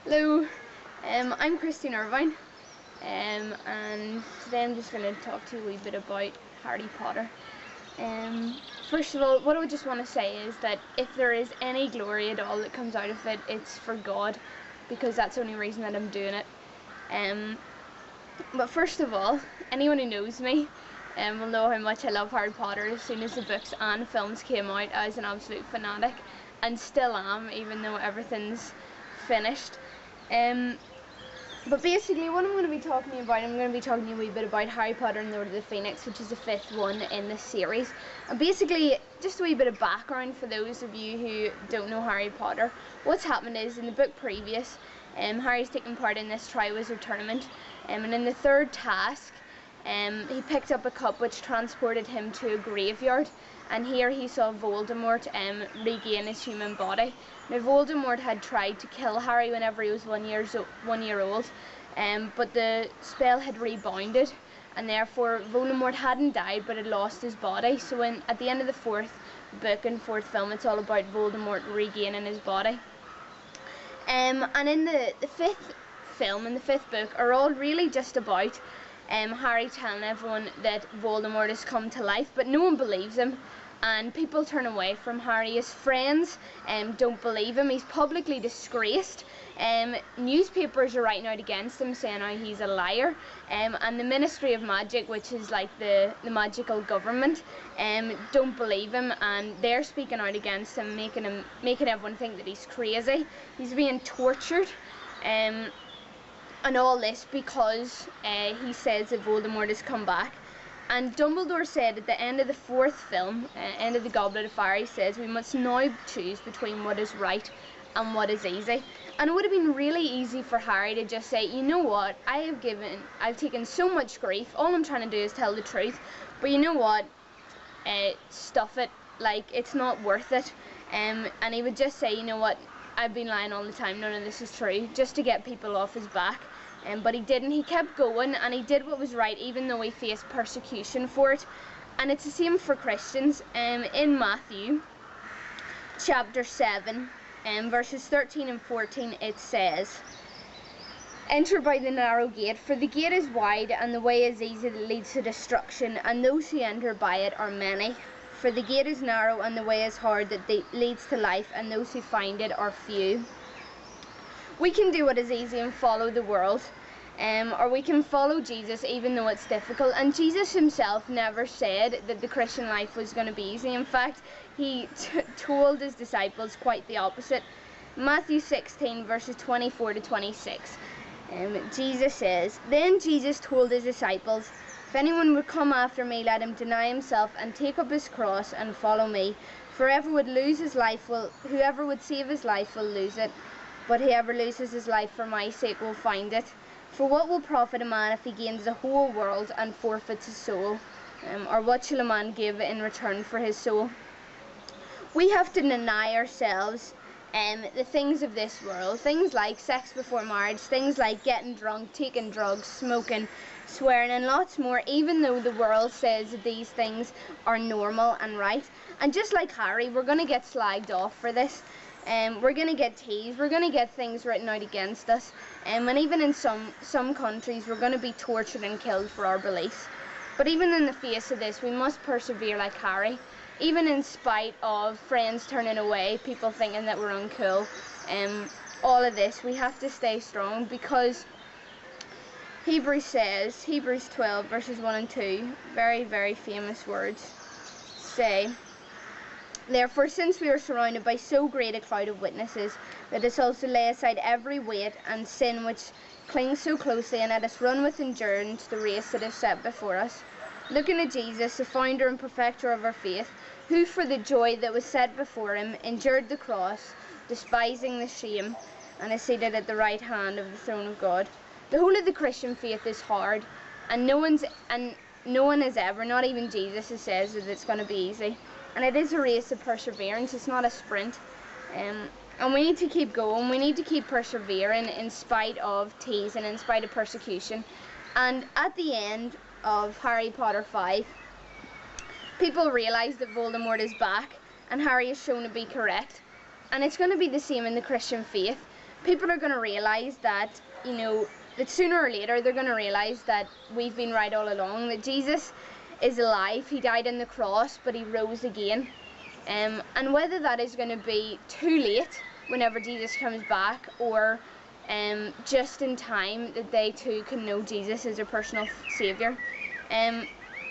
Hello, I'm Christine Irvine, and today I'm just going to talk to you a wee bit about Harry Potter. First of all, what I would just want to say is that if there is any glory at all that comes out of it, it's for God, because that's the only reason that I'm doing it. But first of all, anyone who knows me will know how much I love Harry Potter. As soon as the books and films came out, I was an absolute fanatic, and still am, even though everything's finished. But basically what I'm going to be talking about, I'm going to be talking to you a wee bit about Harry Potter and the Order of the Phoenix, which is the 5th one in this series. And basically, just a wee bit of background for those of you who don't know Harry Potter. What's happened is, in the book previous, Harry's taken part in this Triwizard Tournament, and in the third task, he picked up a cup which transported him to a graveyard, and here he saw Voldemort regain his human body. Now Voldemort had tried to kill Harry whenever he was 1 year old, but the spell had rebounded, and therefore Voldemort hadn't died but had lost his body. So at the end of the 4th book and 4th film, it's all about Voldemort regaining his body. And in the 5th film and the 5th book are all really just about Harry telling everyone that Voldemort has come to life, but no one believes him, and people turn away from Harry. His friends don't believe him. He's publicly disgraced. Newspapers are writing out against him, saying how he's a liar, and the Ministry of Magic, which is like the magical government, don't believe him, and they're speaking out against him, making everyone think that he's crazy. He's being tortured, and all this because he says that Voldemort has come back. And Dumbledore said at the end of the 4th film, end of the Goblet of Fire, he says we must now choose between what is right and what is easy. And it would have been really easy for Harry to just say, you know what, I've taken so much grief, all I'm trying to do is tell the truth, but you know what, stuff it, like, it's not worth it. And he would just say, you know what, I've been lying all the time, none of this is true, just to get people off his back. But he didn't. He kept going, and he did what was right, even though he faced persecution for it. And it's the same for Christians. In Matthew chapter 7, verses 13 and 14, it says, "Enter by the narrow gate, for the gate is wide and the way is easy that leads to destruction, and those who enter by it are many. For the gate is narrow and the way is hard that leads to life, and those who find it are few." We can do what is easy and follow the world, or we can follow Jesus even though it's difficult. And Jesus himself never said that the Christian life was going to be easy. In fact, he told his disciples quite the opposite. Matthew 16 verses 24 to 26. Jesus says, "Then Jesus told his disciples, 'If anyone would come after me, let him deny himself and take up his cross and follow me. For whoever would save his life will lose it, but whoever loses his life for my sake will find it. For what will profit a man if he gains the whole world and forfeits his soul? Or what shall a man give in return for his soul?'" We have to deny ourselves the things of this world, things like sex before marriage, things like getting drunk, taking drugs, smoking, swearing, and lots more, even though the world says that these things are normal and right. And just like Harry, we're going to get slagged off for this. We're going to get teased, we're going to get things written out against us, and even in some countries we're going to be tortured and killed for our beliefs. But even in the face of this, we must persevere like Harry, even in spite of friends turning away, people thinking that we're uncool. All of this, we have to stay strong, because Hebrews 12 verses 1 and 2, very, very famous words, say, "Therefore, since we are surrounded by so great a cloud of witnesses, let us also lay aside every weight and sin which clings so closely, and let us run with endurance the race that is set before us, looking at Jesus, the founder and perfecter of our faith, who for the joy that was set before him endured the cross, despising the shame, and is seated at the right hand of the throne of God." The whole of the Christian faith is hard, and no one has ever, not even Jesus, says that it's going to be easy. And it is a race of perseverance, it's not a sprint. And we need to keep going, we need to keep persevering in spite of teasing, in spite of persecution. And at the end of Harry Potter 5, people realise that Voldemort is back, and Harry is shown to be correct. And it's going to be the same in the Christian faith. people are going to realise that, you know, that sooner or later they're going to realise that we've been right all along, that Jesus is alive. He died on the cross, but he rose again. And whether that is going to be too late whenever Jesus comes back, or just in time that they too can know Jesus as their personal saviour.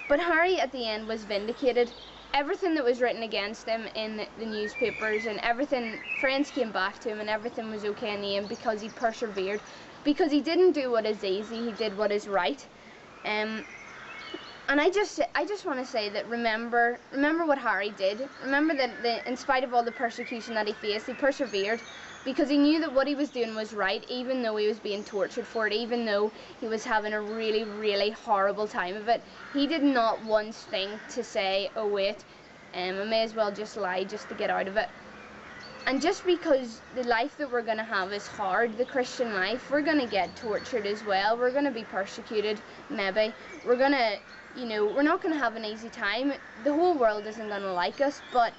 But Harry at the end was vindicated. Everything that was written against him in the newspapers and everything, friends came back to him and everything was okay in the end because he persevered. Because he didn't do what is easy, he did what is right. And I just want to say that remember what Harry did. Remember that in spite of all the persecution that he faced, he persevered because he knew that what he was doing was right, even though he was being tortured for it, even though he was having a really, really horrible time of it. He did not once think to say, oh wait, I may as well just lie just to get out of it. And just because the life that we're going to have is hard, the Christian life, we're going to get tortured as well. We're going to be persecuted, maybe. We're going to, you know, we're not going to have an easy time. The whole world isn't going to like us, but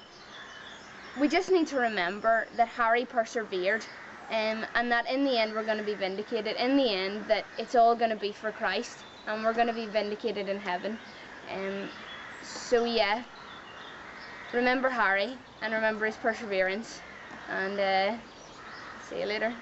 we just need to remember that Harry persevered, and that in the end we're going to be vindicated. In the end, that it's all going to be for Christ, and we're going to be vindicated in heaven. So yeah, remember Harry, and remember his perseverance, and see you later.